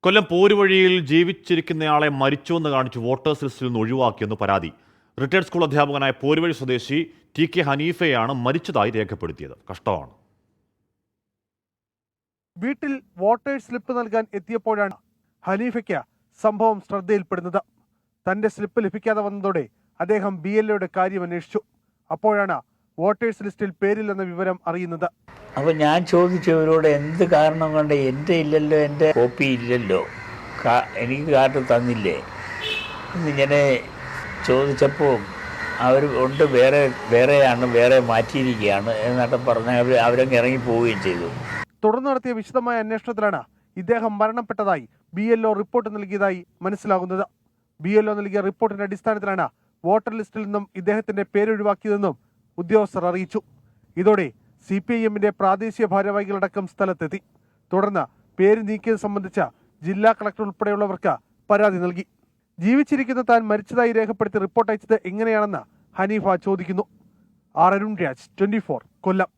കൊല്ലം പോരുവഴിയിൽ ജീവിച്ചിരിക്കുന്നയാളെ മരിച്ചുവെന്ന് കാണിച്ച് വോട്ടേഴ്സ് ലിസ്റ്റിൽ നിന്ന് ഒഴിവാക്കിയെന്ന് പരാതി. റിട്ടയർഡ് സ്കൂൾ അധ്യാപകനായ പോരുവഴി സ്വദേശി ടി.കെ. ഹനീഫയാണ് മരിച്ചതായി രേഖപ്പെടുത്തിയത്. കഷ്ടമാണ്. വീട്ടിൽ വോട്ടേഴ്സ് സ്ലിപ്പ് നൽകാൻ എത്തിയപ്പോഴാണ് ഹനീഫയ്ക്ക് സംഭവം ശ്രദ്ധയിൽപ്പെടുന്നത്. തന്റെ സ്ലിപ്പ് ലഭിക്കാതെ വന്നതോടെ അദ്ദേഹം BLOയുടെ കാര്യം അന്വേഷിച്ചു. അപ്പോഴാണ് വോട്ടേഴ്സ് ലിസ്റ്റിൽ പേരില്ലെന്ന വിവരം അറിയുന്നത്. അപ്പോൾ ഞാൻ ചോദിച്ചവരോട് എന്ത് കാരണം കൊണ്ട് എൻ്റെ ഇല്ലല്ലോ, എൻ്റെ കോപ്പി ഇല്ലല്ലോ, എനിക്ക് കാർഡ് തന്നില്ലേ എന്നിങ്ങനെ ചോദിച്ചപ്പോൾ അവർ ഉണ്ട്, വേറെ മാറ്റിയിരിക്കുകയാണ് എന്നൊക്കെ പറഞ്ഞ് അവരങ്ങ് ഇറങ്ങി പോവുകയും ചെയ്തു. തുടർന്ന് നടത്തിയ വിശദമായ അന്വേഷണത്തിലാണ് ഇദ്ദേഹം മരണപ്പെട്ടതായി BLO റിപ്പോർട്ട് നൽകിയതായി മനസ്സിലാകുന്നത്. BLO നൽകിയ റിപ്പോർട്ടിന്റെ അടിസ്ഥാനത്തിലാണ് വോട്ടർ ലിസ്റ്റിൽ നിന്നും ഇദ്ദേഹത്തിന്റെ പേരൊഴിവാക്കിയതെന്നും ഉദ്യോഗസ്ഥർ അറിയിച്ചു. ഇതോടെ CPIMന്റെ പ്രാദേശിക ഭാരവാഹികളടക്കം സ്ഥലത്തെത്തി. തുടർന്ന് പേര് നീക്കിയത് സംബന്ധിച്ച ജില്ലാ കളക്ടർ ഉൾപ്പെടെയുള്ളവർക്ക് പരാതി നൽകി. ജീവിച്ചിരിക്കുന്ന താൻ മരിച്ചതായി രേഖപ്പെടുത്തി റിപ്പോർട്ട് അയച്ചത് എങ്ങനെയാണെന്ന് ഹനീഫ ചോദിക്കുന്നു. അരുൺ രാജ്, 24, കൊല്ലം.